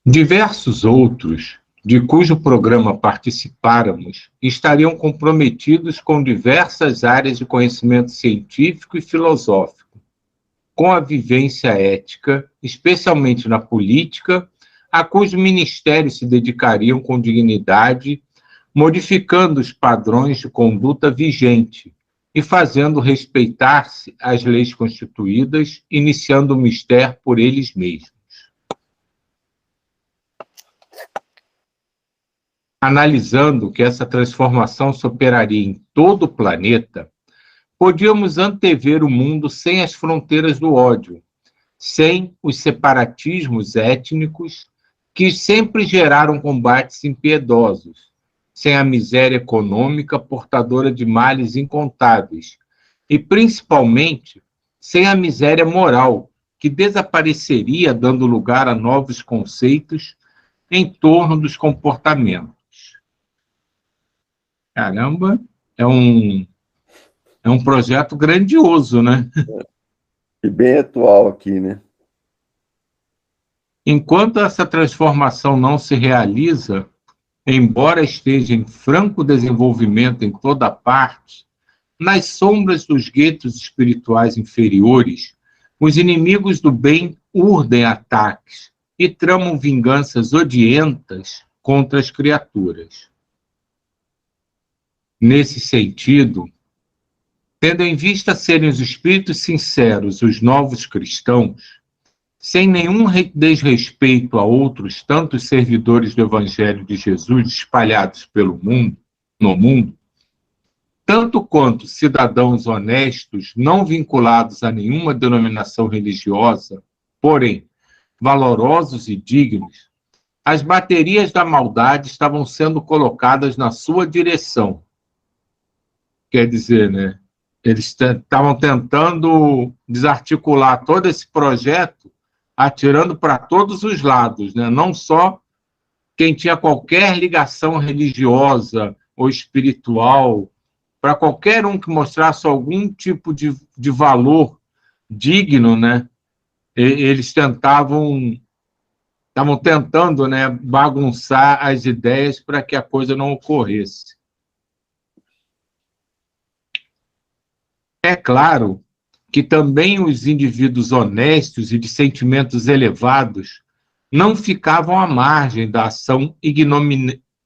Diversos outros, de cujo programa participáramos, estariam comprometidos com diversas áreas de conhecimento científico e filosófico, com a vivência ética, especialmente na política, a cujos ministérios se dedicariam com dignidade, modificando os padrões de conduta vigente e fazendo respeitar-se as leis constituídas, iniciando o mistério por eles mesmos. Analisando que essa transformação se operaria em todo o planeta, podíamos antever o mundo sem as fronteiras do ódio, sem os separatismos étnicos que sempre geraram combates impiedosos, sem a miséria econômica portadora de males incontáveis e, principalmente, sem a miséria moral, que desapareceria dando lugar a novos conceitos em torno dos comportamentos. Caramba, é um projeto grandioso, né? E bem atual aqui, né? Enquanto essa transformação não se realiza, embora esteja em franco desenvolvimento em toda parte, nas sombras dos guetos espirituais inferiores, os inimigos do bem urdem ataques e tramam vinganças odientas contra as criaturas. Nesse sentido, tendo em vista serem os espíritos sinceros os novos cristãos, sem nenhum desrespeito a outros tantos servidores do Evangelho de Jesus espalhados no mundo, tanto quanto cidadãos honestos, não vinculados a nenhuma denominação religiosa, porém valorosos e dignos, as baterias da maldade estavam sendo colocadas na sua direção. Quer dizer, né? Eles estavam tentando desarticular todo esse projeto, atirando para todos os lados, né? Não só quem tinha qualquer ligação religiosa ou espiritual, para qualquer um que mostrasse algum tipo de valor digno, né? Eles estavam tentando, né, bagunçar as ideias para que a coisa não ocorresse. É claro que também os indivíduos honestos e de sentimentos elevados não ficavam à margem da ação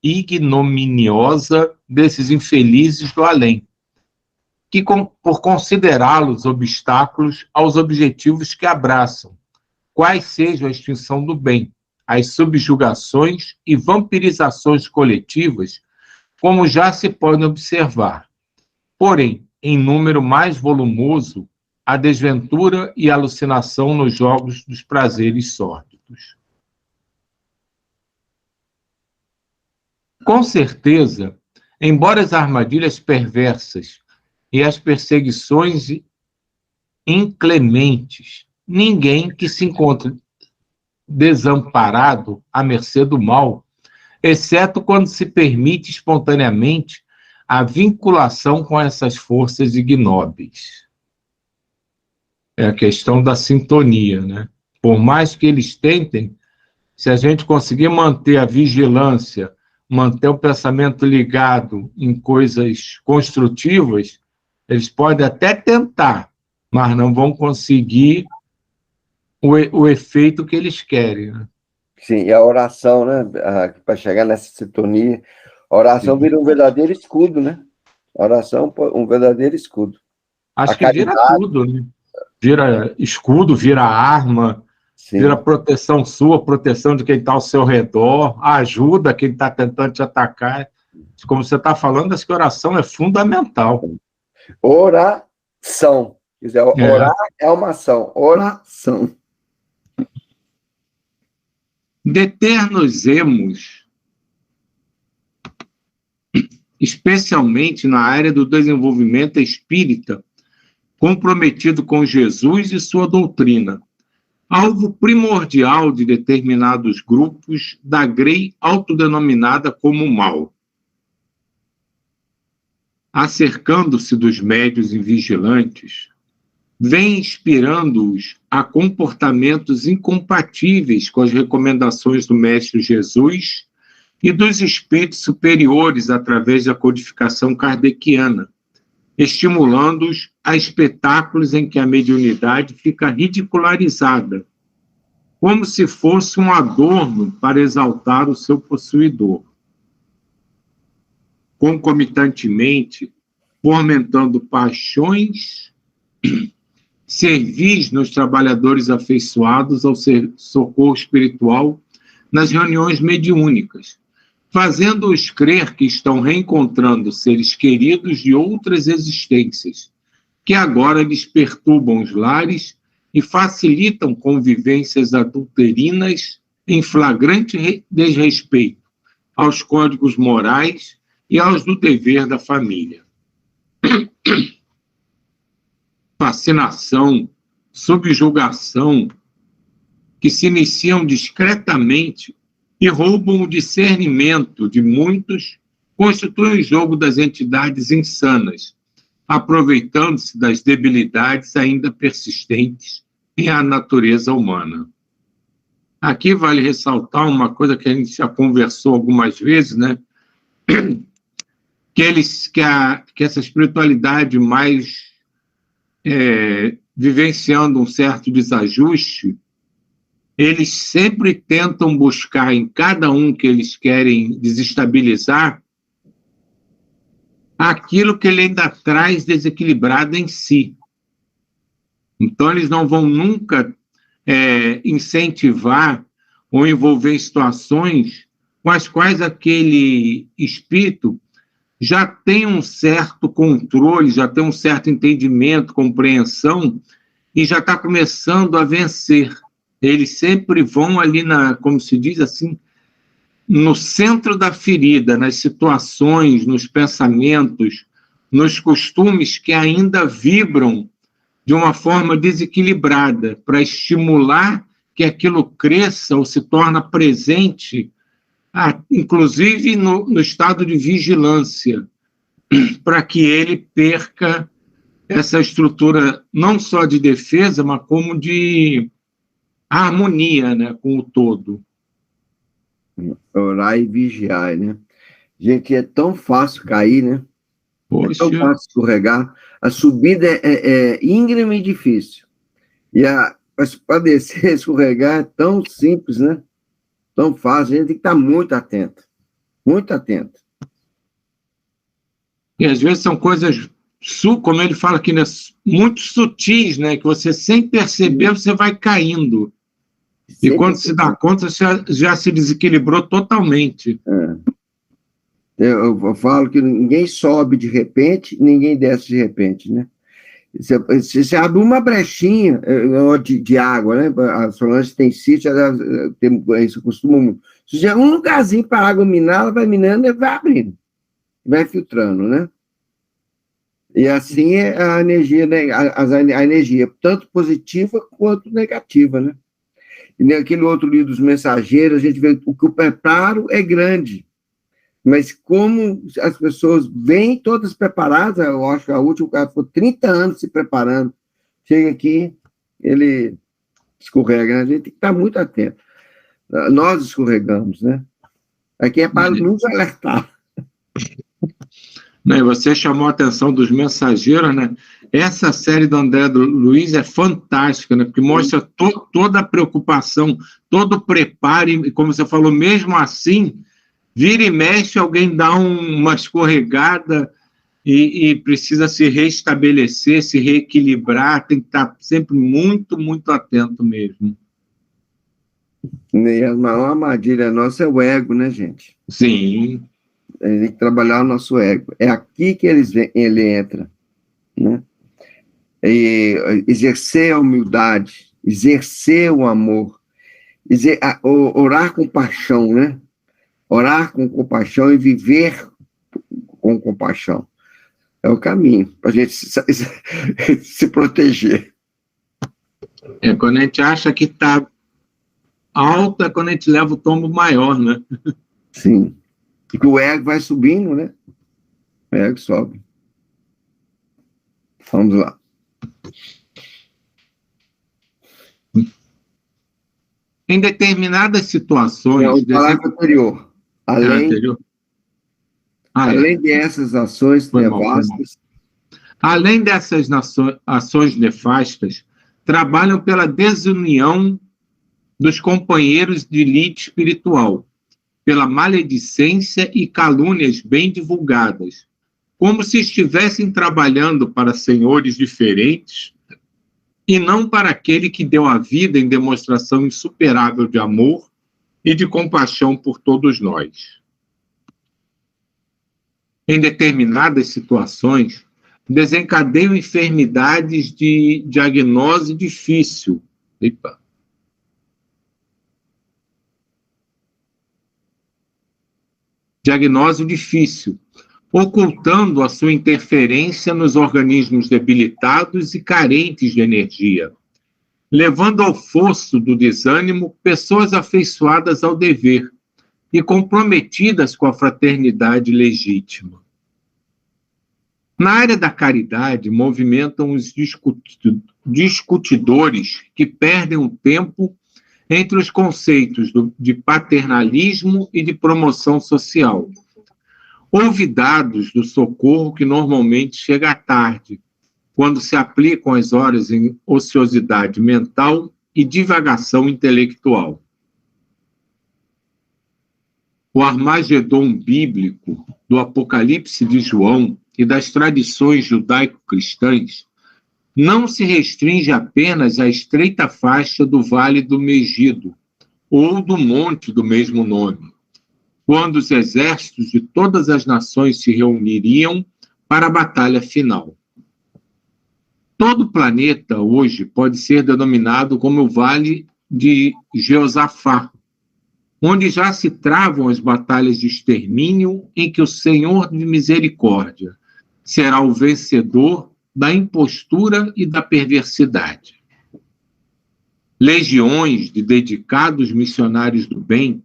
ignominiosa desses infelizes do além, que, por considerá-los obstáculos aos objetivos que abraçam, quais sejam a extinção do bem, as subjugações e vampirizações coletivas, como já se pode observar. Porém, em número mais volumoso, a desventura e a alucinação nos jogos dos prazeres sórdidos. Com certeza, embora as armadilhas perversas e as perseguições inclementes, ninguém que se encontre desamparado à mercê do mal, exceto quando se permite espontaneamente a vinculação com essas forças ignóbeis. É a questão da sintonia, né? Por mais que eles tentem, se a gente conseguir manter a vigilância, manter o pensamento ligado em coisas construtivas, eles podem até tentar, mas não vão conseguir o efeito que eles querem, né? Sim, e a oração, né? Para chegar nessa sintonia, a oração vira um verdadeiro escudo, né? A oração um verdadeiro escudo. Acho que vira tudo, né? Vira escudo, vira arma, sim, vira proteção sua, proteção de quem está ao seu redor, ajuda quem está tentando te atacar. Como você está falando, essa oração é fundamental. Oração. Quer dizer, orar é uma ação. Oração. Deter-nos-emos, especialmente na área do desenvolvimento espírita, comprometido com Jesus e sua doutrina, alvo primordial de determinados grupos da grei autodenominada como mal. Acercando-se dos médios e vigilantes, vem inspirando-os a comportamentos incompatíveis com as recomendações do Mestre Jesus e dos espíritos superiores através da codificação kardeciana, estimulando-os a espetáculos em que a mediunidade fica ridicularizada, como se fosse um adorno para exaltar o seu possuidor. Concomitantemente, fomentando paixões servis nos trabalhadores afeiçoados ao socorro espiritual nas reuniões mediúnicas, fazendo-os crer que estão reencontrando seres queridos de outras existências, que agora lhes perturbam os lares e facilitam convivências adulterinas em flagrante desrespeito aos códigos morais e aos do dever da família. Fascinação, subjugação, que se iniciam discretamente e roubam o discernimento de muitos, constituem o jogo das entidades insanas, aproveitando-se das debilidades ainda persistentes em a natureza humana. Aqui vale ressaltar uma coisa que a gente já conversou algumas vezes, né? Que essa espiritualidade mais vivenciando um certo desajuste, eles sempre tentam buscar em cada um que eles querem desestabilizar aquilo que ele ainda traz desequilibrado em si. Então, eles não vão nunca incentivar ou envolver em situações com as quais aquele espírito já tem um certo controle, já tem um certo entendimento, compreensão, e já está começando a vencer. Eles sempre vão ali, como se diz assim, no centro da ferida, nas situações, nos pensamentos, nos costumes que ainda vibram de uma forma desequilibrada, para estimular que aquilo cresça ou se torne presente, inclusive no estado de vigilância, para que ele perca essa estrutura não só de defesa, mas como de harmonia, né, com o todo. Orar e vigiar, né? Gente, é tão fácil cair, né? Poxa. É tão fácil escorregar. A subida é íngreme e difícil. E para descer, escorregar é tão simples, né? Tão fácil. A gente tem que estar muito atento. Muito atento. E às vezes são coisas, como ele fala aqui, né, muito sutis, né? Que você, sem perceber, você vai caindo. E quando se dá conta, já se desequilibrou totalmente. Eu falo que ninguém sobe de repente, ninguém desce de repente, né? Você abre uma brechinha de água, né? A Solange tem sítio, isso costuma muito. Se tiver um lugarzinho para a água minar, ela vai minando e vai abrindo, vai filtrando, né? E assim é a energia, né? A energia, tanto positiva quanto negativa, né? E naquele outro livro dos Mensageiros, a gente vê que o preparo é grande, mas como as pessoas vêm todas preparadas, eu acho que a última, o cara ficou 30 anos se preparando, chega aqui, ele escorrega, né? A gente tem que estar muito atento. Nós escorregamos, né? Aqui é para nos alertar. Você chamou a atenção dos Mensageiros, né? Essa série do André Luiz é fantástica, né? Porque mostra toda a preocupação, todo o preparo, e como você falou, mesmo assim, vira e mexe, alguém dá uma escorregada e precisa se restabelecer, se reequilibrar, tem que estar sempre muito, muito atento mesmo. E a maior armadilha nossa é o ego, né, gente? Sim. A gente tem que trabalhar o nosso ego. É aqui que ele entra, né? E exercer a humildade, exercer o amor, orar com paixão, né? Orar com compaixão e viver com compaixão. É o caminho para a gente se proteger. Quando a gente acha que está alta, quando a gente leva o tombo maior, né? Sim. Porque o ego vai subindo, né? O ego sobe. Vamos lá. Em determinadas É situações... o parágrafo anterior. Anterior? Além dessas ações Foi mal. nefastas, Além dessas ações nefastas, trabalham pela desunião dos companheiros de lide espiritual, pela maledicência e calúnias bem divulgadas, como se estivessem trabalhando para senhores diferentes e não para aquele que deu a vida em demonstração insuperável de amor e de compaixão por todos nós. Em determinadas situações, desencadeiam enfermidades de diagnose difícil. Epa. Diagnose difícil, ocultando a sua interferência nos organismos debilitados e carentes de energia, levando ao fosso do desânimo pessoas afeiçoadas ao dever e comprometidas com a fraternidade legítima. Na área da caridade, movimentam os discutidores que perdem o tempo entre os conceitos de paternalismo e de promoção social, olvidados do socorro que normalmente chega à tarde, quando se aplicam as horas em ociosidade mental e divagação intelectual. O Armagedon bíblico do Apocalipse de João e das tradições judaico-cristãs não se restringe apenas à estreita faixa do Vale do Megido ou do monte do mesmo nome, quando os exércitos de todas as nações se reuniriam para a batalha final. Todo o planeta hoje pode ser denominado como o Vale de Jeosafá, onde já se travam as batalhas de extermínio em que o Senhor de misericórdia será o vencedor da impostura e da perversidade. Legiões de dedicados missionários do bem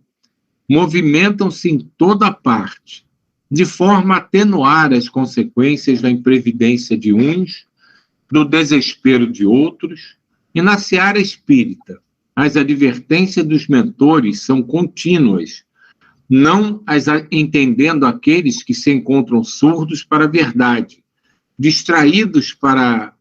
movimentam-se em toda parte, de forma a atenuar as consequências da imprevidência de uns, do desespero de outros, e na seara espírita, as advertências dos mentores são contínuas, não as entendendo aqueles que se encontram surdos para a verdade, distraídos para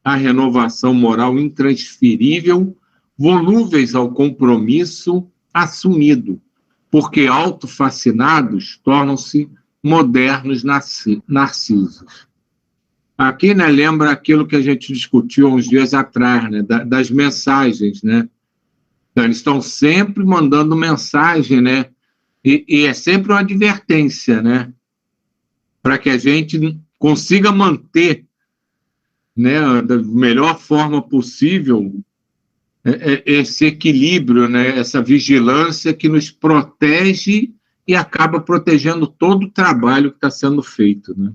a renovação moral intransferível, volúveis ao compromisso assumido, porque autofascinados tornam-se modernos narcisos. Aqui, né, lembra aquilo que a gente discutiu uns dias atrás, né, das mensagens, né? Então, eles estão sempre mandando mensagem, né? E é sempre uma advertência, né? Para que a gente consiga manter, né, da melhor forma possível esse equilíbrio, né, essa vigilância que nos protege e acaba protegendo todo o trabalho que está sendo feito, né?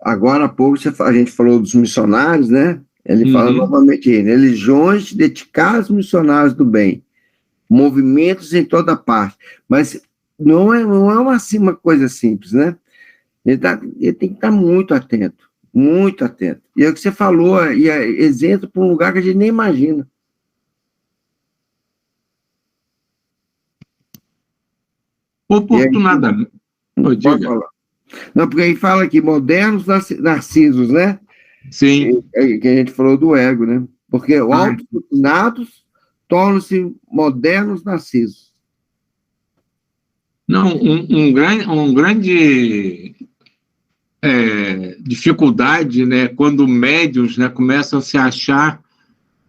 Agora há pouco a gente falou dos missionários, né? Ele fala novamente, religiões dedicadas aos missionários do bem, movimentos em toda parte, mas não é uma coisa simples, né? Ele tem que estar muito atento, muito atento. E é o que você falou, e é exemplo para um lugar que a gente nem imagina. Oportunadamente. Pode falar. Não, porque aí fala aqui, modernos narcisos, né? Sim. Que a gente falou do ego, né? Porque os autofascinados tornam-se modernos narcisos. Não, um grande dificuldade, né, quando médiuns, né, começam a se achar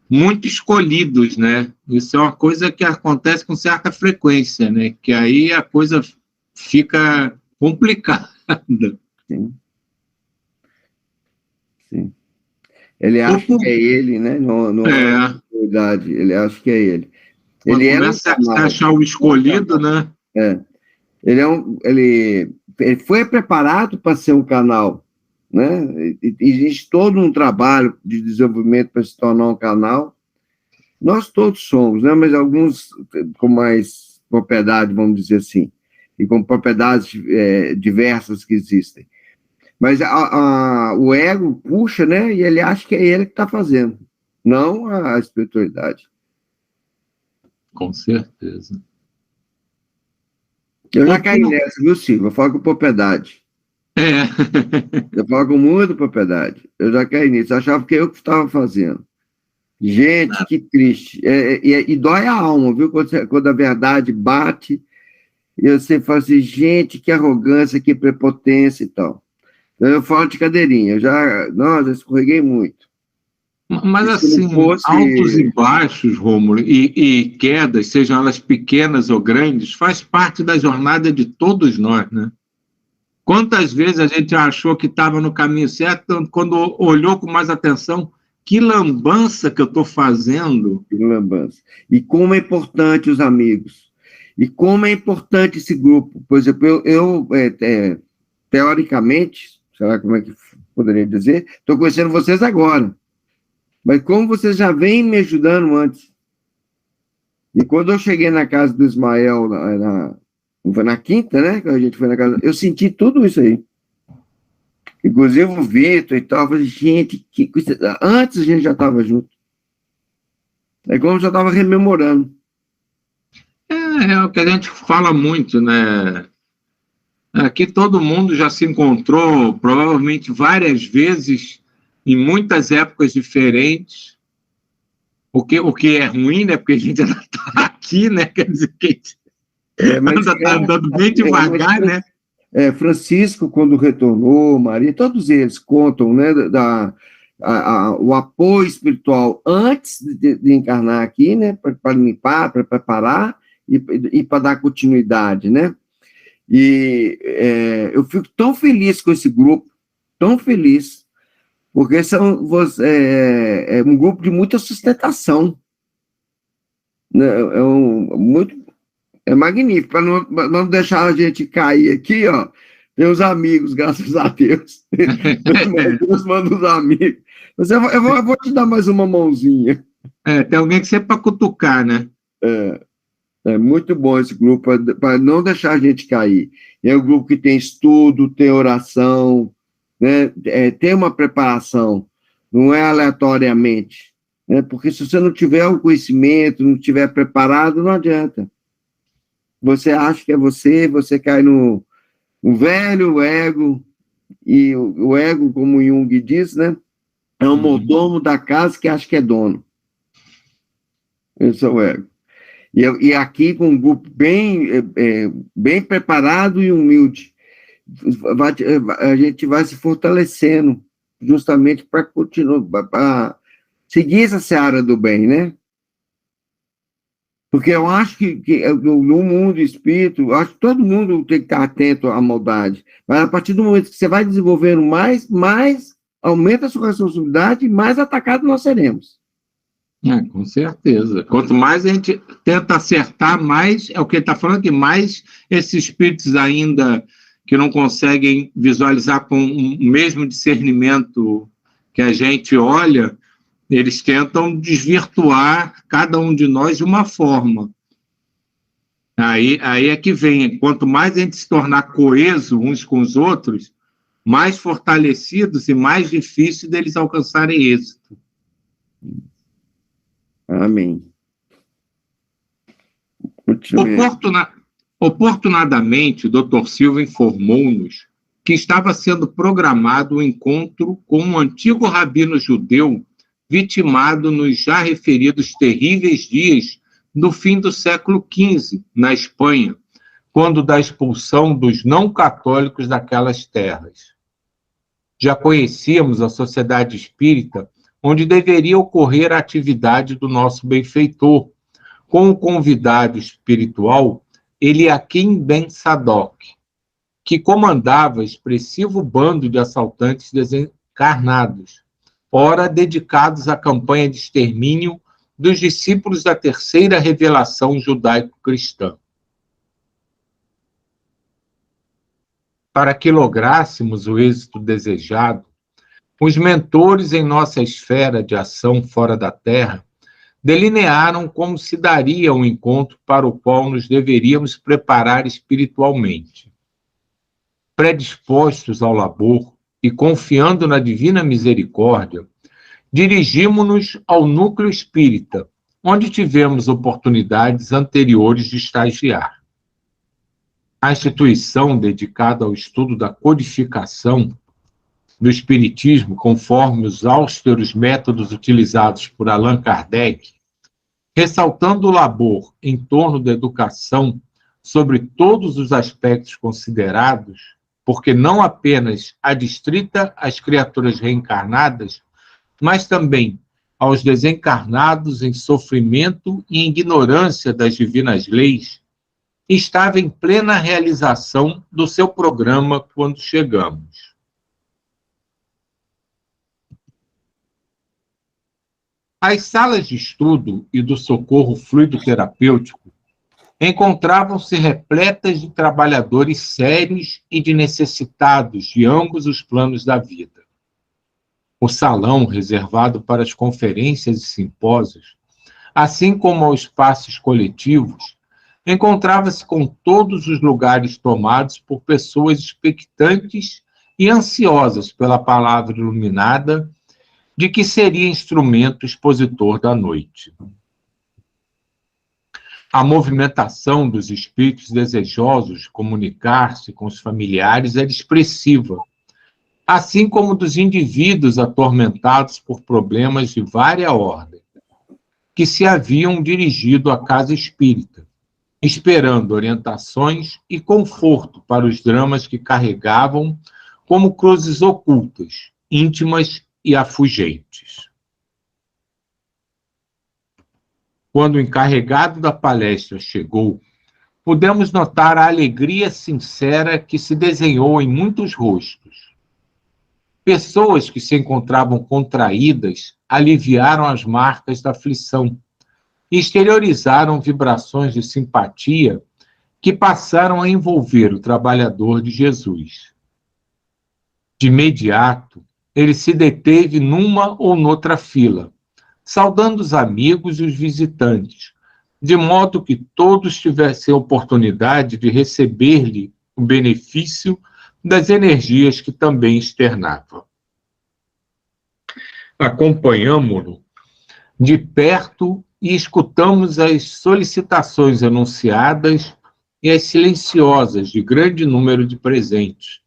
muito escolhidos, né? Isso é uma coisa que acontece com certa frequência, né? Que aí a coisa fica complicada. Sim. Sim. Ele acha que é ele, né? Não é verdade. Ele acha que é ele. Quando ele começa a achar o escolhido, né? Ele foi preparado para ser um canal, né? Existe todo um trabalho de desenvolvimento para se tornar um canal. Nós todos somos, né? Mas alguns com mais propriedade, vamos dizer assim, e com propriedades diversas que existem. Mas o ego puxa, né? E ele acha que é ele que está fazendo, não a espiritualidade. Com certeza. Eu já caí nessa, viu, Silvio? Eu falo com propriedade. É. Eu falo com muita propriedade. Eu já caí nisso. Eu achava que eu que estava fazendo. Gente, que triste. E dói a alma, viu? Quando a verdade bate, e você fala assim, gente, que arrogância, que prepotência e tal. Então, eu falo de cadeirinha. Nossa, escorreguei muito. Mas, E se não assim, fosse... altos e baixos, Rômulo, e quedas, sejam elas pequenas ou grandes, faz parte da jornada de todos nós, né? Quantas vezes a gente achou que estava no caminho certo, quando olhou com mais atenção, que lambança que eu estou fazendo. Que lambança. E como é importante os amigos. E como é importante esse grupo. Por exemplo, teoricamente, sei lá como é que poderia dizer, estou conhecendo vocês agora. Mas como vocês já vêm me ajudando antes. E quando eu cheguei na casa do Ismael, na quinta, né, que a gente foi na casa, eu senti tudo isso aí. Inclusive o Vitor e tal, eu falei, gente, antes a gente já estava junto. É como eu já estava rememorando. É o que a gente fala muito, né? Aqui todo mundo já se encontrou, provavelmente várias vezes, em muitas épocas diferentes. O que é ruim, né? Porque a gente ainda está aqui, né? Quer dizer, que ainda está andando bem devagar, né? Francisco, quando retornou, Maria, todos eles contam, né, o apoio espiritual antes de encarnar aqui, né, para limpar, para preparar e para dar continuidade, né? E eu fico tão feliz com esse grupo, tão feliz, porque é um grupo de muita sustentação, né? É magnífico, para não deixar a gente cair aqui, ó. Tem os amigos, graças a Deus. Deus manda os amigos. Mas eu vou te dar mais uma mãozinha. Tem alguém que sempre para cutucar, né? É muito bom esse grupo, para não deixar a gente cair. É um grupo que tem estudo, tem oração, né? Tem uma preparação, não é aleatoriamente. Né? Porque se você não tiver o conhecimento, não estiver preparado, não adianta. Você acha que é você cai no velho ego, e o ego, como Jung diz, né? É um mordomo da casa que acha que é dono. Esse é o ego. E aqui, com um grupo bem preparado e humilde, a gente vai se fortalecendo, justamente para continuar, para seguir essa seara do bem, né? Porque eu acho que no mundo espírito, eu acho que todo mundo tem que estar atento à maldade. Mas a partir do momento que você vai desenvolvendo mais aumenta a sua responsabilidade e mais atacado nós seremos. Com certeza. Quanto mais a gente tenta acertar, mais, é o que ele está falando aqui, mais esses espíritos ainda que não conseguem visualizar com o mesmo discernimento que a gente olha, eles tentam desvirtuar cada um de nós de uma forma. Aí é que vem, quanto mais a gente se tornar coeso uns com os outros, mais fortalecidos e mais difícil deles alcançarem êxito. Amém. Oportunadamente, o Dr. Silva informou-nos que estava sendo programado um encontro com um antigo rabino judeu vitimado nos já referidos terríveis dias do fim do século XV, na Espanha, quando da expulsão dos não-católicos daquelas terras. Já conhecíamos a Sociedade Espírita, onde deveria ocorrer a atividade do nosso benfeitor, com o convidado espiritual Eliakim Ben Sadoc, que comandava expressivo bando de assaltantes desencarnados, ora dedicados à campanha de extermínio dos discípulos da terceira revelação judaico-cristã. Para que lográssemos o êxito desejado, os mentores em nossa esfera de ação fora da Terra delinearam como se daria um encontro para o qual nos deveríamos preparar espiritualmente. Predispostos ao labor e confiando na divina misericórdia, dirigimos-nos ao núcleo espírita, onde tivemos oportunidades anteriores de estagiar. A instituição dedicada ao estudo da codificação do Espiritismo, conforme os austeros métodos utilizados por Allan Kardec, ressaltando o labor em torno da educação sobre todos os aspectos considerados, porque não apenas adstrita às criaturas reencarnadas, mas também aos desencarnados em sofrimento e ignorância das divinas leis, estava em plena realização do seu programa quando chegamos. As salas de estudo e do socorro fluidoterapêutico encontravam-se repletas de trabalhadores sérios e de necessitados de ambos os planos da vida. O salão, reservado para as conferências e simpósios, assim como aos espaços coletivos, encontrava-se com todos os lugares tomados por pessoas expectantes e ansiosas pela palavra iluminada de que seria instrumento expositor da noite. A movimentação dos espíritos desejosos de comunicar-se com os familiares era expressiva, assim como dos indivíduos atormentados por problemas de vária ordem, que se haviam dirigido à casa espírita, esperando orientações e conforto para os dramas que carregavam como cruzes ocultas, íntimas e afugentes. Quando o encarregado da palestra chegou, pudemos notar a alegria sincera que se desenhou em muitos rostos. Pessoas que se encontravam contraídas aliviaram as marcas da aflição e exteriorizaram vibrações de simpatia que passaram a envolver o trabalhador de Jesus. De imediato, ele se deteve numa ou noutra fila, saudando os amigos e os visitantes, de modo que todos tivessem a oportunidade de receber-lhe o benefício das energias que também externava. Acompanhamo-lo de perto e escutamos as solicitações anunciadas e as silenciosas de grande número de presentes,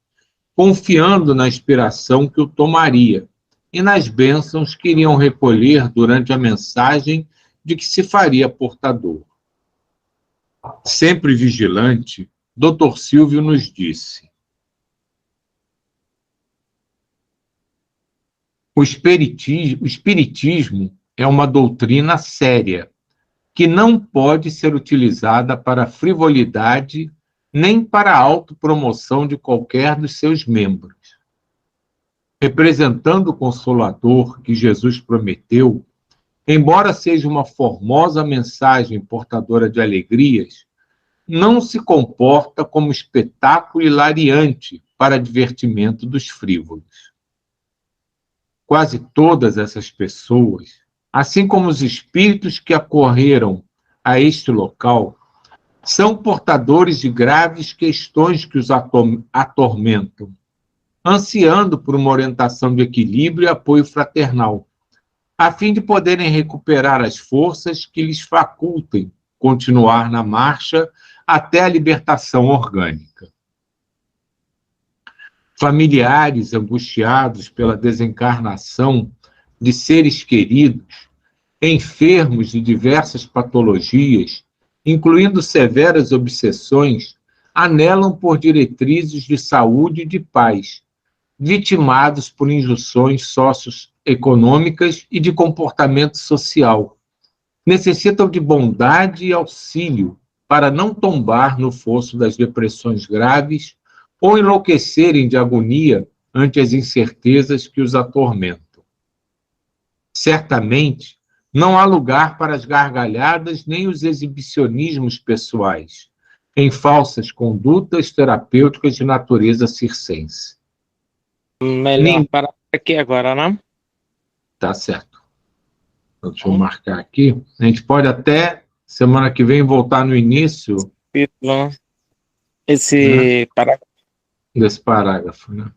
confiando na inspiração que o tomaria e nas bênçãos que iriam recolher durante a mensagem de que se faria portador. Sempre vigilante, Dr. Silvio nos disse: o espiritismo é uma doutrina séria, que não pode ser utilizada para frivolidade nem para a autopromoção de qualquer dos seus membros. Representando o Consolador que Jesus prometeu, embora seja uma formosa mensagem portadora de alegrias, não se comporta como espetáculo hilariante para divertimento dos frívolos. Quase todas essas pessoas, assim como os espíritos que acorreram a este local, são portadores de graves questões que os atormentam, ansiando por uma orientação de equilíbrio e apoio fraternal, a fim de poderem recuperar as forças que lhes facultem continuar na marcha até a libertação orgânica. Familiares angustiados pela desencarnação de seres queridos, enfermos de diversas patologias, incluindo severas obsessões, anelam por diretrizes de saúde e de paz, vitimados por injunções socioeconômicas e de comportamento social. Necessitam de bondade e auxílio para não tombar no fosso das depressões graves ou enlouquecerem de agonia ante as incertezas que os atormentam. Certamente, não há lugar para as gargalhadas nem os exibicionismos pessoais, em falsas condutas terapêuticas de natureza circense. Melhor parar aqui agora, não? Tá certo. Então, deixa eu marcar aqui. A gente pode até, semana que vem, voltar no início. Esse parágrafo. Desse parágrafo, né?